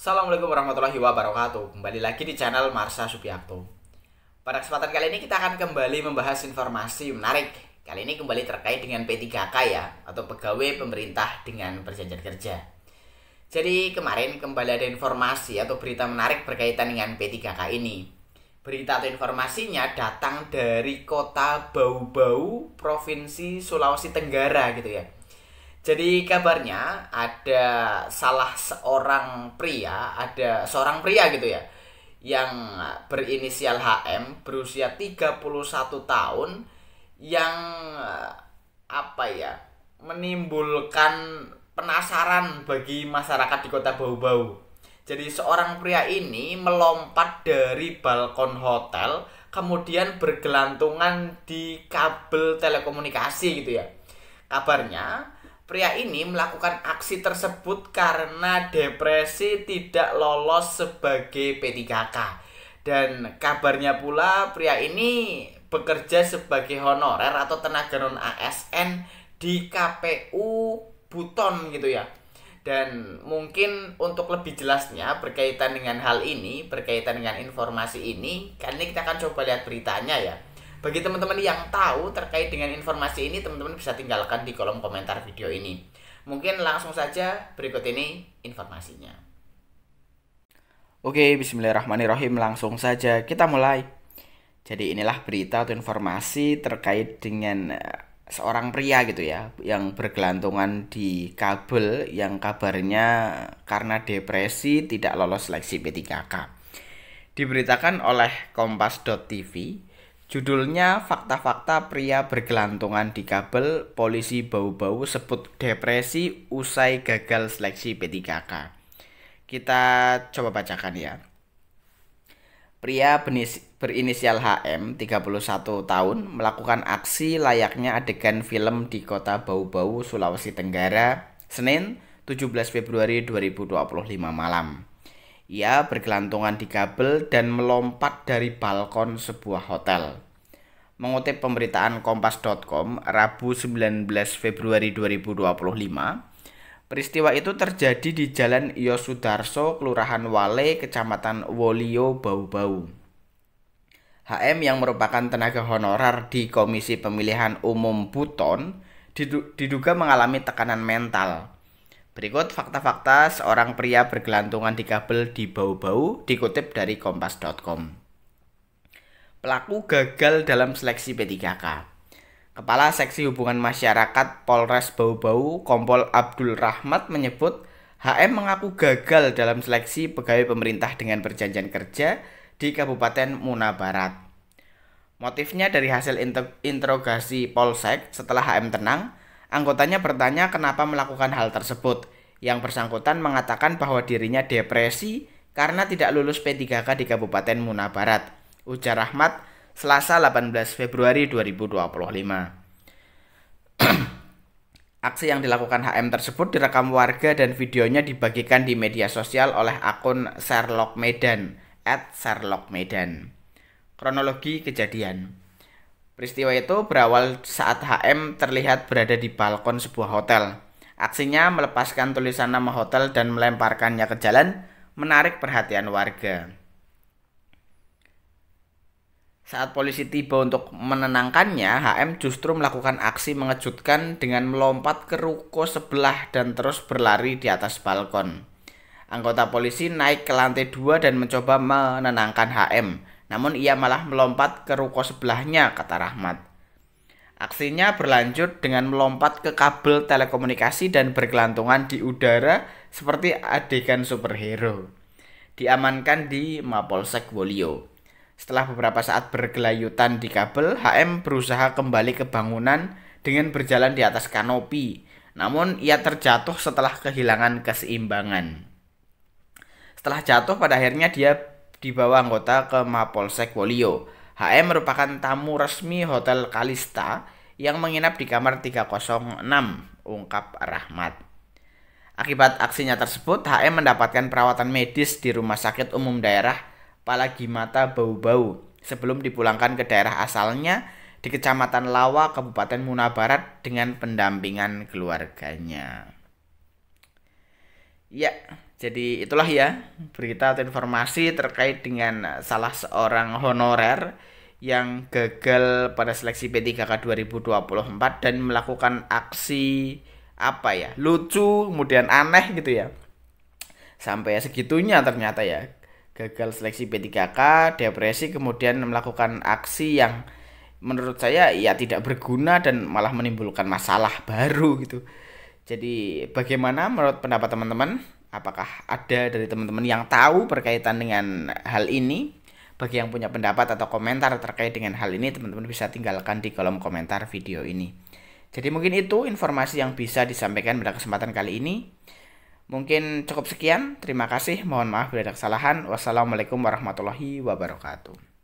Assalamualaikum warahmatullahi wabarakatuh. Kembali lagi di channel Marsha Subiakto. Pada kesempatan kali ini kita akan kembali membahas informasi menarik. Kali ini kembali terkait dengan P3K ya, atau pegawai pemerintah dengan perjanjian kerja. Jadi kemarin kembali ada informasi atau berita menarik berkaitan dengan P3K ini. Berita atau informasinya datang dari kota Bau-Bau, Provinsi Sulawesi Tenggara gitu ya. Jadi kabarnya ada seorang pria gitu ya, yang berinisial HM, berusia 31 tahun, yang menimbulkan penasaran bagi masyarakat di kota Bau-Bau. Jadi seorang pria ini melompat dari balkon hotel, kemudian bergelantungan di kabel telekomunikasi gitu ya. Kabarnya pria ini melakukan aksi tersebut karena depresi tidak lolos sebagai P3K. Dan kabarnya pula pria ini bekerja sebagai honorer atau tenaga non ASN di KPU Buton gitu ya. Dan mungkin untuk lebih jelasnya berkaitan dengan hal ini, berkaitan dengan informasi ini, kali ini kita akan coba lihat beritanya ya. Bagi teman-teman yang tahu terkait dengan informasi ini, teman-teman bisa tinggalkan di kolom komentar video ini. Mungkin langsung saja berikut ini informasinya. Oke, bismillahirrahmanirrahim. Langsung saja kita mulai. Jadi inilah berita atau informasi terkait dengan seorang pria gitu ya, yang bergelantungan di kabel yang kabarnya karena depresi tidak lolos seleksi P3K. Diberitakan oleh Kompas.tv. Judulnya fakta-fakta pria bergelantungan di kabel, polisi Bau-Bau sebut depresi usai gagal seleksi P3K. Kita coba bacakan ya. Pria berinisial HM, 31 tahun, melakukan aksi layaknya adegan film di kota Bau-Bau, Sulawesi Tenggara, Senin 17 Februari 2025 malam. Ia bergelantungan di kabel dan melompat dari balkon sebuah hotel. Mengutip pemberitaan Kompas.com, Rabu 19 Februari 2025, peristiwa itu terjadi di Jalan Yosudarso, Kelurahan Wale, Kecamatan Wolio, Bau-Bau. HM yang merupakan tenaga honorer di Komisi Pemilihan Umum Buton diduga mengalami tekanan mental. Berikut fakta-fakta seorang pria bergelantungan di kabel di Bau-Bau dikutip dari Kompas.com. Pelaku gagal dalam seleksi P3K. Kepala Seksi Hubungan Masyarakat Polres Bau-Bau, Kompol Abdul Rahmat menyebut HM mengaku gagal dalam seleksi pegawai pemerintah dengan perjanjian kerja di Kabupaten Muna Barat. Motifnya dari hasil interogasi Polsek setelah HM tenang, anggotanya bertanya kenapa melakukan hal tersebut. Yang bersangkutan mengatakan bahwa dirinya depresi karena tidak lulus P3K di Kabupaten Muna Barat. Ujar Rahmat, Selasa 18 Februari 2025. Aksi yang dilakukan HM tersebut direkam warga dan videonya dibagikan di media sosial oleh akun Sherlock Medan @sherlockmedan. Kronologi kejadian. Peristiwa itu berawal saat HM terlihat berada di balkon sebuah hotel. Aksinya melepaskan tulisan nama hotel dan melemparkannya ke jalan, menarik perhatian warga. Saat polisi tiba untuk menenangkannya, HM justru melakukan aksi mengejutkan dengan melompat ke ruko sebelah dan terus berlari di atas balkon. Anggota polisi naik ke lantai 2 dan mencoba menenangkan HM. Namun ia malah melompat ke ruko sebelahnya, kata Rahmat. Aksinya berlanjut dengan melompat ke kabel telekomunikasi dan bergelantungan di udara seperti adegan superhero. Diamankan di Mapolsek Wolio. Setelah beberapa saat bergelayutan di kabel, HM berusaha kembali ke bangunan dengan berjalan di atas kanopi. Namun ia terjatuh setelah kehilangan keseimbangan. Setelah jatuh, pada akhirnya dia dibawa anggota ke Mapolsek Wolio. HM merupakan tamu resmi Hotel Kalista yang menginap di kamar 306, ungkap Rahmat. Akibat aksinya tersebut, HM mendapatkan perawatan medis di Rumah Sakit Umum Daerah Palagimata Bau-Bau sebelum dipulangkan ke daerah asalnya di Kecamatan Lawa, Kabupaten Muna Barat dengan pendampingan keluarganya. Ya, jadi itulah ya berita atau informasi terkait dengan salah seorang honorer yang gagal pada seleksi P3K 2024 dan melakukan aksi apa ya, lucu kemudian aneh gitu ya. Sampai segitunya ternyata ya. Gagal seleksi P3K, depresi kemudian melakukan aksi yang menurut saya ya tidak berguna dan malah menimbulkan masalah baru gitu. Jadi bagaimana menurut pendapat teman-teman? Apakah ada dari teman-teman yang tahu berkaitan dengan hal ini? Bagi yang punya pendapat atau komentar terkait dengan hal ini, teman-teman bisa tinggalkan di kolom komentar video ini. Jadi mungkin itu informasi yang bisa disampaikan pada kesempatan kali ini. Mungkin cukup sekian. Terima kasih. Mohon maaf bila ada kesalahan. Wassalamualaikum warahmatullahi wabarakatuh.